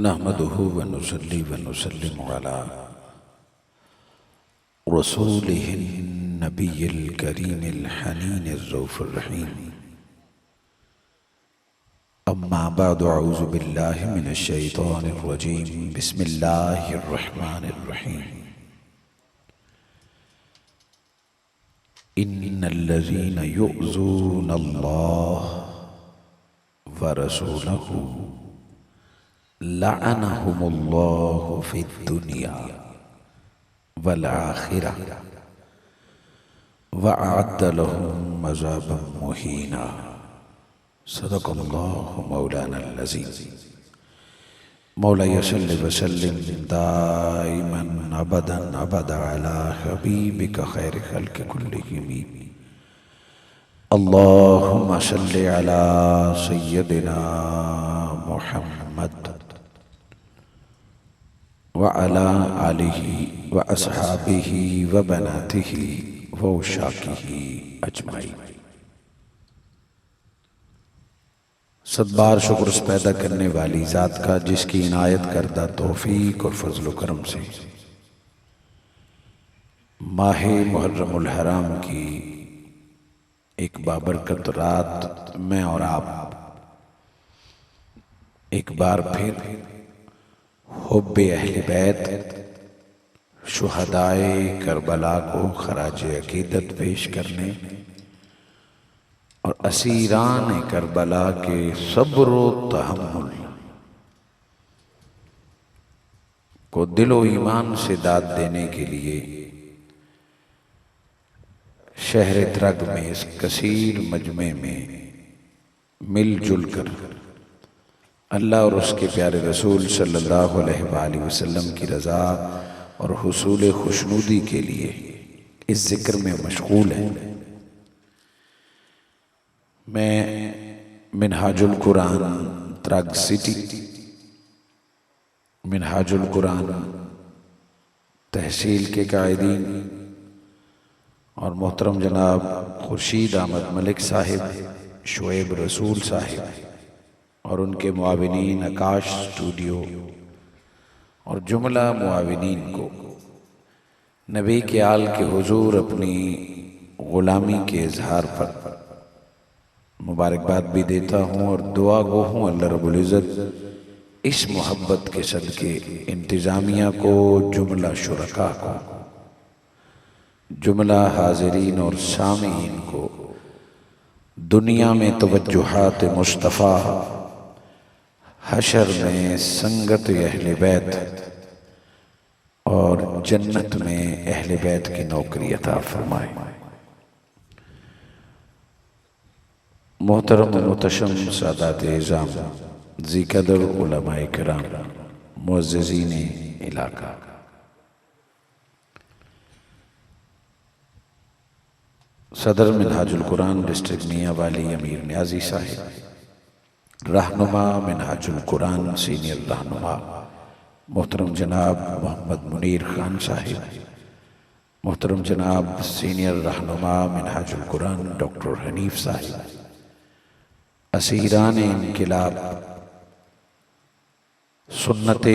نحمده ونصلي ونسلم على رسوله النبي الكريم الحنين الرؤوف الرحيم. أما بعد، أعوذ بالله من الشيطان الرجيم. بسم الله الرحمن الرحيم. إن الذين يؤذون الله ورسوله لعنهم الله في الدنيا والآخرة وأعد لهم عذابا مهينا. صدق الله مولانا العظيم. مولاي صل وسلم دائما أبدا أبدا على حبيبك خير خلق كلهم. اللهم صل على سيدنا محمد وعلى آله وأصحابه وبناته وعشاقه أجمعين. صد بار شکر اس پیدا کرنے والی ذات کا جس کی عنایت کردہ توفیق اور فضل و کرم سے ماہ محرم الحرام کی ایک بابرکت رات میں اور آپ ایک بار پھر حب اہل بیت شہدائے کربلا کو خراج عقیدت پیش کرنے اور اسیران کربلا کے صبر و تحمل کو دل و ایمان سے داد دینے کے لیے شہر ترگ میں اس کثیر مجمع میں مل جل کر اللہ اور اس کے پیارے رسول صلی اللہ علیہ وآلہ وسلم کی رضا اور حصول خوشنودی کے لیے اس ذکر میں مشغول ہیں. میں منہاج القرآن ترگ سٹی، منہاج القرآن تحصیل کے قائدین اور محترم جناب خورشید احمد ملک صاحب، شعیب رسول صاحب اور ان کے معاونین آکاش اسٹوڈیو اور جملہ معاونین کو نبی کے آل کے حضور اپنی غلامی کے اظہار پر مبارکباد بھی دیتا ہوں اور دعا گو ہوں اللہ رب العزت اس محبت کے صدقے انتظامیہ کو، جملہ شرکاء کو، جملہ حاضرین اور سامعین کو دنیا میں توجہات مصطفیٰ، حشر میں سنگت اہل بیت اور جنت میں اہل بیت کی نوکری عطا فرمائے. محترم متشم سادات اعظام، ذی قدر علماء کرام، معززین علاقہ، صدر منہاج القرآن ڈسٹرکٹ میاں والی امیر نیازی صاحب، رہنما منہاج القرآن سینئر رہنما محترم جناب محمد منیر خان صاحب، محترم جناب سینئر رہنما منہاج القرآن ڈاکٹر حنیف صاحب، اسیران انقلاب، سنت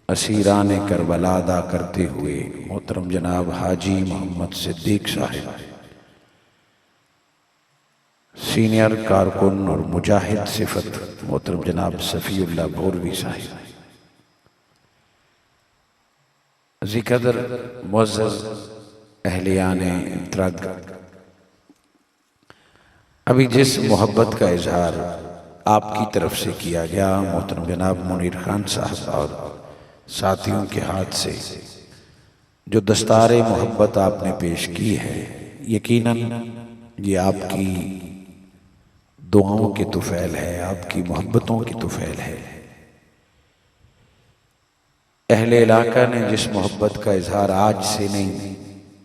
اسیران کربلا ادا کرتے ہوئے محترم جناب حاجی محمد صدیق صاحب، سینئر کارکن اور مجاہد صفت محترم جناب صفی اللہ بوروی صاحب، ذی قدر معزز اہلیان ترگ، ابھی جس محبت کا اظہار آپ کی طرف سے کیا گیا محترم جناب منیر خان صاحب اور ساتھیوں کے ہاتھ سے جو دستار محبت آپ نے پیش کی ہے، یقیناً یہ آپ کی دعاؤں کی طفیل ہے، آپ کی محبتوں کی طفیل ہے. اہل علاقہ نے جس محبت کا اظہار آج سے نہیں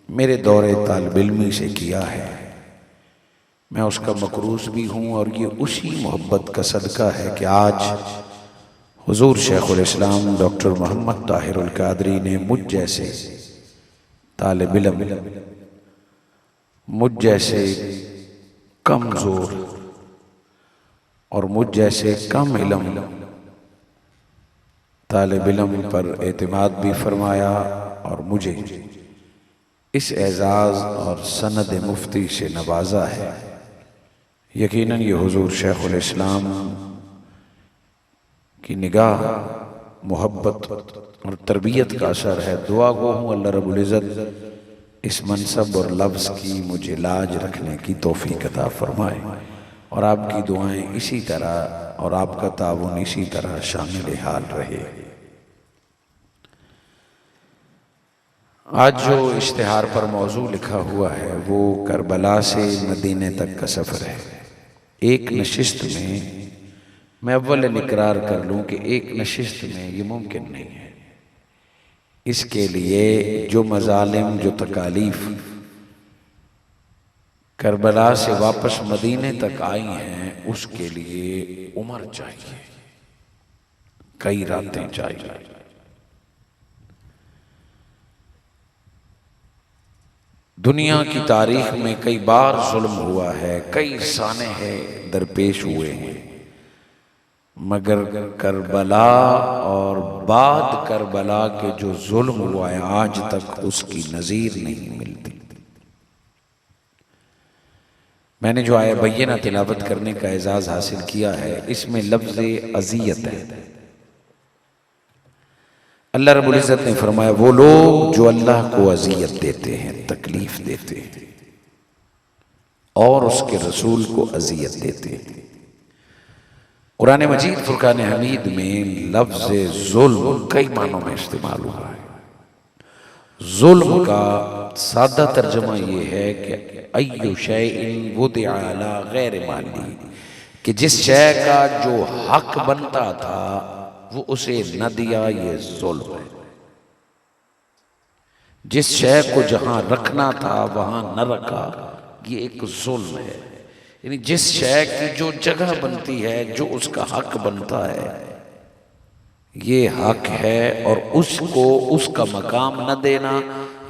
میرے دور طالب علمی سے کیا ہے، میں اس کا مقروض بھی ہوں اور یہ اسی محبت کا صدقہ ہے کہ آج حضور شیخ الاسلام ڈاکٹر محمد طاہر القادری نے مجھ جیسے طالب علم، مجھ جیسے کمزور اور مجھ جیسے کم علم طالب علم پر اعتماد بھی فرمایا اور مجھے اس اعزاز اور سند مفتی سے نوازا ہے۔ یقیناً یہ حضور شیخ الاسلام کی نگاہ، محبت اور تربیت کا اثر ہے۔ دعا گو ہوں اللہ رب العزت اس منصب اور لفظ کی مجھے لاج رکھنے کی توفیق عطا فرمائے، اور آپ کی دعائیں اسی طرح اور آپ کا تعاون اسی طرح شامل حال رہے۔ آج جو اشتہار پر موضوع لکھا ہوا ہے وہ کربلا سے مدینے تک کا سفر ہے۔ ایک نشست میں اول اقرار کر لوں کہ ایک نشست میں یہ ممکن نہیں ہے۔ اس کے لیے جو مظالم، جو تکالیف کربلا سے واپس مدینے تک آئی ہیں، اس کے لیے عمر چاہیے، کئی راتیں چاہیے۔ دنیا کی تاریخ میں کئی بار ظلم ہوا ہے، کئی سانحے درپیش ہوئے ہیں، مگر کربلا اور بعد کربلا کے جو ظلم ہوا ہے آج تک اس کی نظیر نہیں ملتی۔ میں نے جو آیہ بینہ تلاوت کرنے کا اعزاز حاصل کیا ہے، اس میں لفظ اذیت ہے۔ اللہ رب العزت نے فرمایا وہ لوگ جو اللہ کو اذیت دیتے ہیں، تکلیف دیتے ہیں، اور اس کے رسول کو اذیت دیتے ہیں۔ قرآن مجید فرقان حمید میں لفظ ظلم کئی معنوں میں استعمال ہوا ہے۔ ظلم کا سادہ ترجمہ یہ ہے کہ ایو شیء وضع علی غیر مالی، کہ جس شے کا جو حق بنتا تھا وہ اسے نہ دیا، یہ ظلم ہے۔ جس شے کو جہاں رکھنا تھا وہاں نہ رکھا، یہ ایک ظلم ہے۔ یعنی جس شے کی جو جگہ بنتی ہے، جو اس کا حق بنتا ہے، یہ حق ہے، اور اس کو اس کا مقام نہ دینا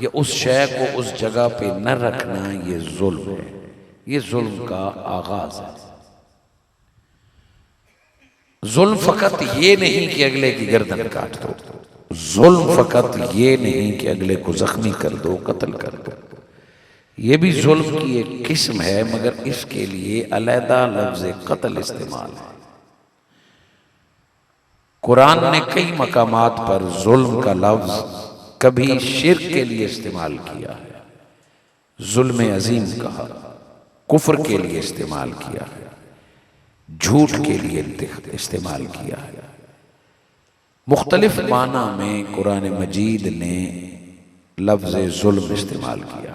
یا اس شے کو اس جگہ پہ نہ رکھنا، یہ ظلم ہے۔ یہ ظلم کا آغاز ہے۔ ظلم فقط یہ نہیں کہ اگلے کی گردن کاٹ دو، ظلم فقط یہ نہیں کہ اگلے کو زخمی کر دو، قتل کر دو، یہ بھی ظلم کی ایک قسم ہے، مگر اس کے لیے علیحدہ لفظ قتل استعمال ہے۔ قرآن نے کئی مقامات پر ظلم کا لفظ کبھی شرک کے لیے استعمال کیا ہے، ظلم عظیم کہا، کفر کے لیے استعمال کیا ہے، جھوٹ کے لیے استعمال کیا ہے۔ مختلف معنی میں قرآن مجید نے لفظ ظلم استعمال کیا۔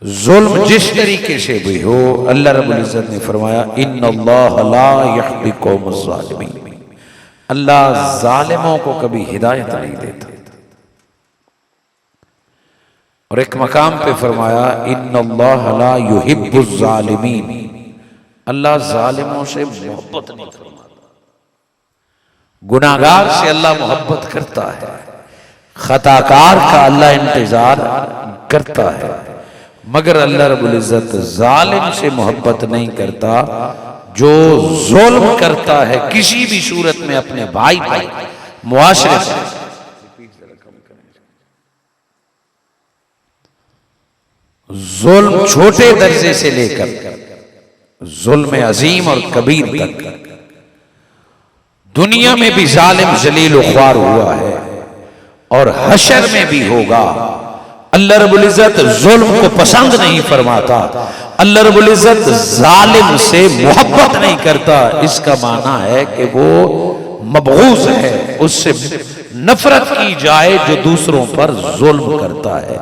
ظلم جس طریقے سے بھی ہو، اللہ رب العزت نے فرمایا ان اللہ لا یہدی القوم الظالمین، اللہ ظالموں کو کبھی ہدایت نہیں دیتا۔ اور ایک مقام پہ فرمایا ان اللہ لا یحب الظالمین، اللہ ظالموں سے محبت نہیں فرماتا۔ گناہگار سے اللہ محبت کرتا ہے، خطاکار کا اللہ انتظار کرتا ہے، مگر اللہ رب العزت ظالم سے محبت نہیں کرتا۔ جو ظلم کرتا ہے کسی بھی صورت میں اپنے بھائی معاشرے سے، ظلم چھوٹے درجے سے لے کر ظلم عظیم اور کبیر تک، دنیا میں بھی ظالم ذلیل و خوار ہوا ہے اور حشر میں بھی ہوگا۔ اللہ رب العزت ظلم کو پسند نہیں فرماتا، اللہ رب العزت ظالم سے محبت نہیں کرتا۔ اس کا معنی ہے کہ وہ مبغوض ہے، اس سے نفرت کی جائے جو دوسروں پر ظلم کرتا ہے۔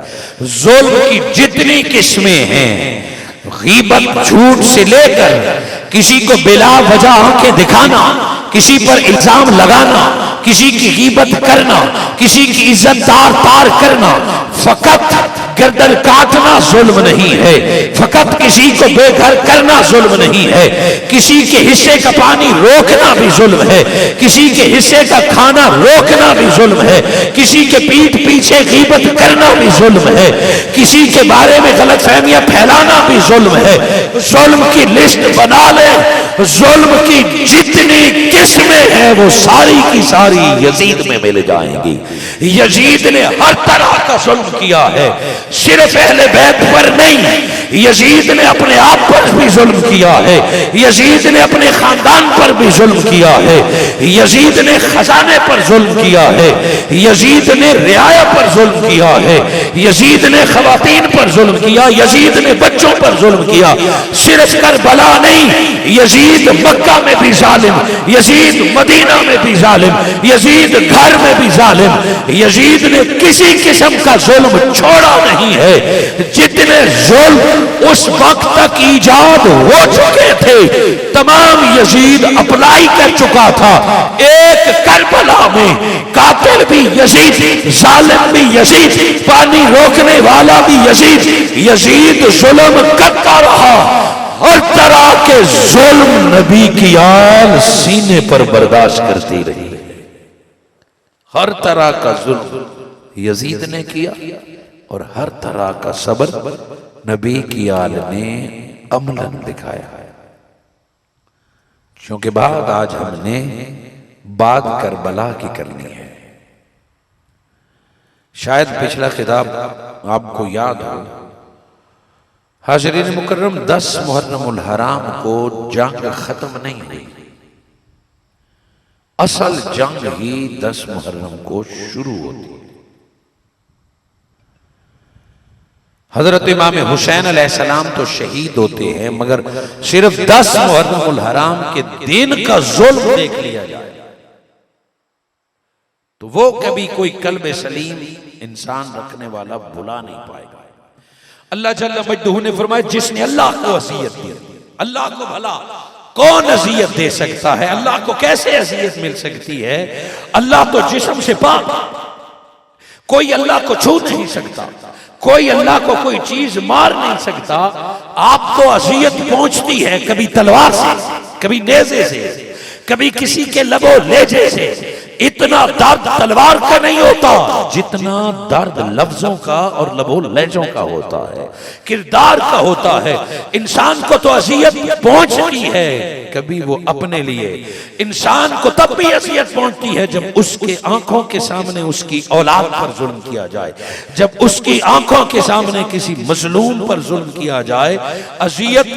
ظلم کی جتنی قسمیں ہیں، غیبت جھوٹ سے لے کر کسی کو بلا وجہ آنکھیں دکھانا، کسی پر الزام لگانا، کسی کی غیبت کرنا، کسی کی عزت تار کرنا، فقط گردن کاٹنا ظلم نہیں ہے، فقط کسی کو بے گھر کرنا ظلم نہیں ہے، کسی کے حصے کا پانی روکنا بھی ظلم ہے، کسی کے حصے کا کھانا روکنا بھی ظلم ہے، کسی کے پیٹھ پیچھے غیبت کرنا بھی ظلم ہے، کسی کے بارے میں غلط فہمیاں پھیلانا بھی ظلم ہے۔ ظلم کی لسٹ بنا لے، ظلم کی جتنی قسمیں ہیں وہ ساری کی ساری یزید میں مل جائیں گی. یزید نے ہر طرح کا ظلم کیا ہے، صرف اہل بیت پر نہیں، یزید نے اپنے آپ پر بھی ظلم کیا ہے، یزید نے اپنے خاندان پر بھی ظلم کیا ہے، یزید نے خزانے پر ظلم کیا ہے، یزید نے رعایا پر ظلم کیا ہے، یزید نے خواتین پر ظلم کیا، یزید نے بچوں پر ظلم کیا. صرف کربلا نہیں، یزید مکہ میں بھی ظالم، یزید مدینہ میں بھی ظالم، یزید گھر میں بھی ظالم. یزید نے کسی قسم کا ظلم چھوڑا نہیں ہے. جتنے ظلم اس وقت تک ایجاد ہو چکے تھے تمام یزید اپلائی کر چکا تھا. ایک کربلا میں قاتل بھی یزید، ظالم بھی یزید، پانی روکنے والا بھی یزید. یزید ظلم کرتا رہا، ہر طرح کے ظلم نبی کی آل سینے پر برداشت کرتی رہی. ہر طرح کا ظلم یزید نے کیا اور ہر طرح کا صبر نبی کی آل نے عملاً دکھایا. چونکہ بات آج ہم نے بات کربلا کی کرنی ہے. شاید پچھلا خطاب آپ کو یاد ہو. حاضرین مکرم، 10 محرم الحرام کو جنگ ختم نہیں ہوئی، اصل جنگ ہی 10 محرم کو شروع ہوتی. حضرت امام حسین علیہ السلام تو شہید ہوتے ہیں، مگر صرف 10 محرم الحرام کے دن کا ظلم دیکھ لیا جائے تو وہ کبھی کوئی قلب سلیم انسان رکھنے والا بھلا نہیں پائے گا. اللہ جل مجدہ نے فرمایا جس نے اللہ کو اذیت دی، اللہ کو بھلا کون اذیت دے سکتا ہے؟ اللہ کو کیسے اذیت مل سکتی ہے؟ اللہ تو جسم سے پاک، کوئی اللہ کو چھو نہیں سکتا، کوئی اللہ کو کوئی چیز مار نہیں سکتا. آپ کو اذیت پہنچتی ہے کبھی تلوار سے، کبھی نیزے سے، کبھی کسی کے لب و لہجے سے. اتنا درد تلوار کا نہیں ہوتا جتنا درد لفظوں کا اور لب و لہجوں کا ہوتا ہے، کردار کا ہوتا ہے. انسان کو تو اذیت پہنچتی ہے کبھی وہ اپنے لیے، انسان کو تب بھی اذیت پہنچتی ہے جب اس کے آنکھوں کے سامنے اس کی اولاد پر ظلم کیا جائے، جب اس کی آنکھوں کے سامنے کسی مظلوم پر ظلم کیا جائے. اذیت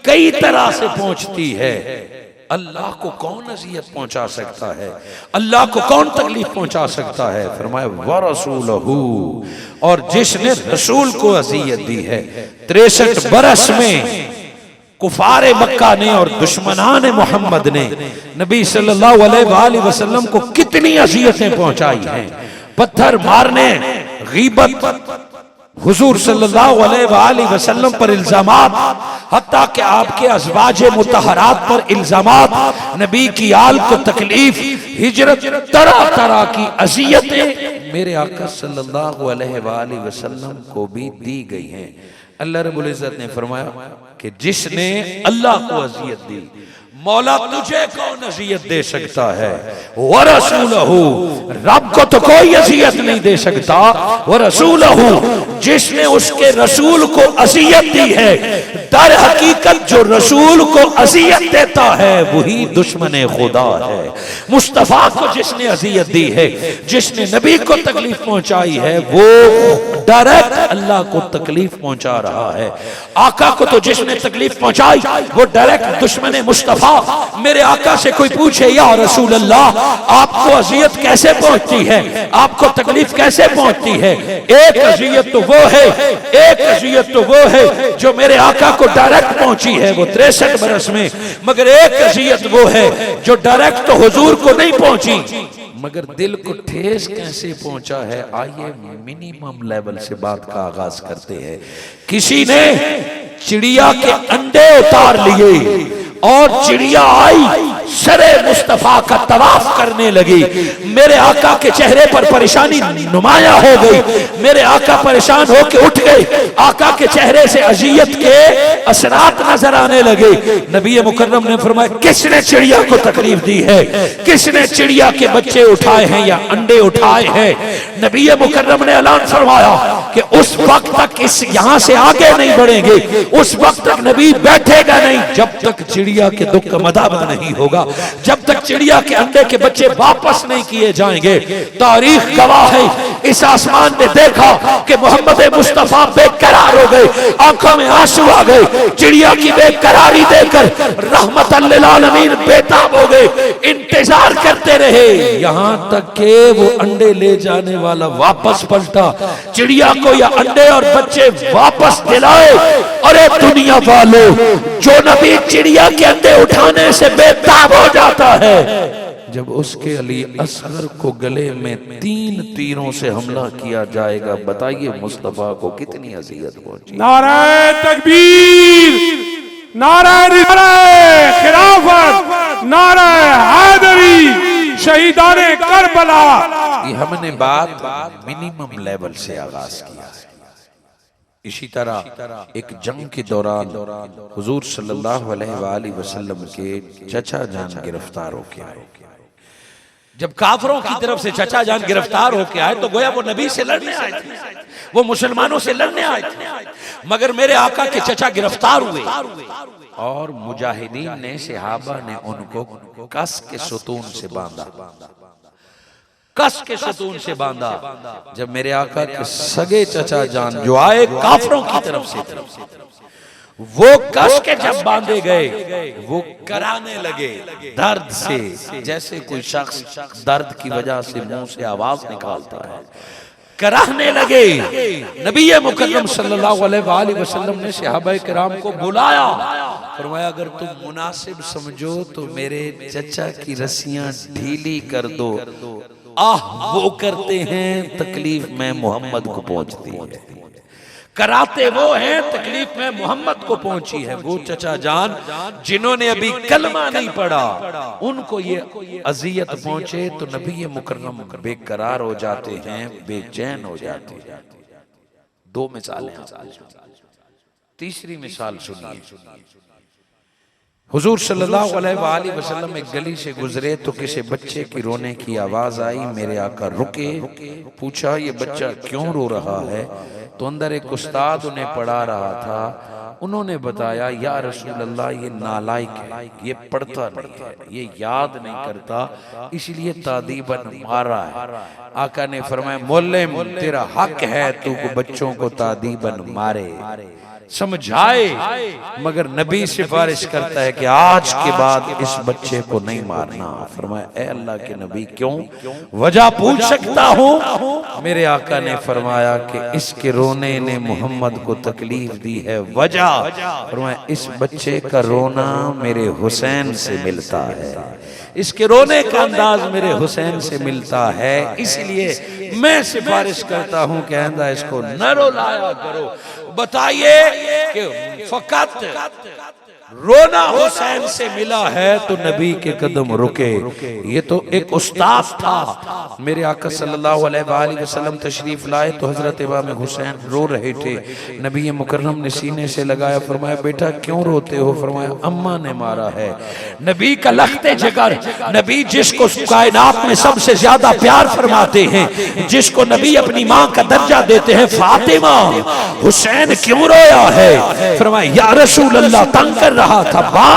کئی طرح سے پہنچتی ہے. اللہ کو کون اذیت پہنچا سکتا ہے؟ اللہ کو کون تکلیف پہنچا سکتا ہے؟ فرمایا وَرَسُولَهُ، اور جس نے رسول کو اذیت دی ہے. 63 برس میں کفار مکہ نے اور دشمنان محمد نے نبی صلی اللہ علیہ وآلہ وسلم کو کتنی اذیتیں پہنچائی ہیں. پتھر مارنے، غیبت، حضور صلی اللہ علیہ وآلہ وسلم پر الزامات، حتیٰ کہ آپ کے ازواج مطہرات پر الزامات، نبی کی آل کو تکلیف، ہجرت، طرح طرح کی اذیتیں میرے آقا صلی اللہ علیہ وآلہ وسلم کو بھی دی گئی ہیں. اللہ رب العزت نے فرمایا کہ جس نے اللہ کو اذیت دی، مولا تجھے کون اذیت دے سکتا ہے؟ وَرَسُولَهُ، رب کو تو کوئی اذیت نہیں دے سکتا. وَرَسُولَهُ، جس نے اس کے رسول کو اذیت دی ہے. در حقیقت جو رسول کو اذیت دیتا ہے وہی دشمن خدا ہے. مصطفیٰ کو جس نے اذیت دی ہے، جس نے نبی کو تکلیف پہنچائی ہے، وہ ڈائریکٹ اللہ کو تکلیف پہنچا رہا ہے. آقا کو تو جس نے تکلیف پہنچائی وہ ڈائریکٹ دشمن مصطفیٰ. میرے آقا سے کوئی پوچھے یا رسول اللہ آپ کو اذیت کیسے پہنچتی ہے، آپ کو تکلیف کیسے پہنچتی ہے؟ ایک اذیت تو وہ ہے، ایک اذیت تو وہ ہے جو میرے آقا کو ڈائریکٹ پہنچی ہے، وہ 63 برس میں. مگر ایک اذیت وہ ہے جو ڈائریکٹ تو حضور کو نہیں پہنچی، مگر دل کو ٹھیس کیسے پہنچا ہے. آئیے منیمم لیول سے بات کا آغاز کرتے ہیں. کسی نے چڑیا کے انڈے اتار لیے اور چڑیا آئی سر مصطفیٰ کا طواف کرنے لگی. میرے آقا کے چہرے پر پریشانی نمایاں ہو گئی، میرے آقا پریشان ہو کے اٹھ گئے، آقا کے چہرے سے اذیت کے اثرات نظر آنے لگے. نبی مکرم نے فرمایا کس نے چڑیا کو تکلیف دی ہے؟ کس نے چڑیا کے بچے اٹھائے ہیں یا انڈے اٹھائے ہیں؟ نبی مکرم نے اعلان فرمایا کہ اس وقت تک اس یہاں سے آگے نہیں بڑھیں گے اس وقت تک نبی بیٹھے گا نہیں جب تک چڑیا کے دکھ کا مداوع نہیں ہوگا، جب تک چڑیا کے انڈے کے بچے واپس نہیں کیے جائیں گے۔ تاریخ گواہ ہے، اس آسمان نے دیکھا کہ محمد مصطفیٰ بے قرار ہو گئے، آنکھوں میں آنسو آ گئے، چڑیا کی بے قراری دے کر رحمت للعالمین بیتاب ہو گئے، انتظار کرتے رہے یہاں تک کہ وہ انڈے لے جانے والا واپس پلٹا، چڑیا کو یا انڈے اور بچے واپس دلائے۔ اور اے دنیا والو، جو نبی چڑیا کے انڈے اٹھانے سے بیتاب ہو جاتا ہے، جب اس کے علی اصغر کو گلے میں 3 تیروں سے حملہ کیا جائے گا، بتائیے مصطفیٰ کو کتنی اذیت پہنچی۔ نعرہ تکبیر، نعرہ خلافت، نعرہ حیدری، شہیدان کربلا۔ یہ ہم نے بات منیمم لیول سے آغاز کیا ہے۔ اسی طرح ایک جنگ کے دوران حضور صلی اللہ علیہ وآلہ وسلم کے چچا جان گرفتار ہو کے آئے۔ جب کافروں کی طرف سے چچا جان گرفتار ہو کے آئے تو گویا وہ نبی سے لڑنے آئے تھے، وہ مسلمانوں سے لڑنے آئے تھے، مگر میرے آقا کے چچا گرفتار ہوئے اور مجاہدین نے، صحابہ نے ان کو کس کے ستون سے باندھا، کس کے ستون سے باندھا۔ جب میرے آقا کے سگے چچا جان جو آئے کافروں کی طرف سے، وہ کس کے جب باندھے گئے وہ کرانے لگے درد سے، جیسے کوئی شخص درد کی وجہ سے منہ سے آواز نکالتا ہے، کرانے لگے۔ نبی مکرم صلی اللہ علیہ وآلہ وسلم نے صحابہ کرام کو بلایا، فرمایا اگر تم مناسب سمجھو تو میرے چچا کی رسیاں ڈھیلی کر دو، وہ کرتے ہیں تکلیف میں محمد کو پہنچتی ہے، کراتے وہ ہیں تکلیف میں محمد کو پہنچی ہے۔ وہ چچا جان جنہوں نے ابھی کلمہ نہیں پڑھا ان کو یہ اذیت پہنچے تو نبی مکرم بے قرار ہو جاتے ہیں، بے چین ہو جاتے ہیں۔ 2 مثالیں، تیسری مثال سنیے۔ حضور صلی اللہ علیہ وآلہ وسلم ایک گلی سے گزرے تو کسی بچے کی رونے کی آواز آئی، میرے آقا رکے، پوچھا یہ بچہ کیوں رو رہا ہے؟ تو اندر ایک استاد انہیں پڑھا رہا تھا، انہوں نے بتایا یا رسول اللہ یہ نالائق ہے، یہ پڑھتا نہیں ہے، یہ یاد نہیں کرتا، اس لیے تادیباً مارا ہے۔ آقا نے فرمایا معلم تیرا حق ہے تو بچوں کو تادیباً مارے، سمجھائے، مگر نبی سفارش کرتا ہے کہ آج کے بعد اس بچے کو نہیں مارنا۔ فرمایا اے اللہ کے نبی کیوں؟ وجہ پوچھ سکتا ہوں؟ میرے آقا نے فرمایا کہ اس کے رونے نے محمد کو تکلیف دی ہے۔ وجہ؟ فرمایا اس بچے کا رونا میرے حسین سے ملتا ہے، اس کے رونے کا انداز میرے حسین سے ملتا ہے، اس لیے میں سفارش کرتا ہوں کہ آئندہ اس کو نہ رلایا کرو۔ بتائیے کہ فقط رونا حسین سے ملا ہے تو نبی کے قدم رکے۔ یہ تو ایک استاد تھا۔ میرے آقا صلی اللہ علیہ وآلہ وسلم تشریف لائے تو حضرت امام حسین رو رہے تھے، نبی مکرم نے سینے سے لگایا، فرمایا بیٹا کیوں روتے ہو؟ فرمایا اماں نے مارا ہے۔ نبی کا لخت جگر، نبی جس کو کائنات میں سب سے زیادہ پیار فرماتے ہیں، جس کو نبی اپنی ماں کا درجہ دیتے ہیں، فاطمہ، حسین کیوں رویا ہے؟ فرمایا یا رسول اللہ تنگ کر رہا تھا،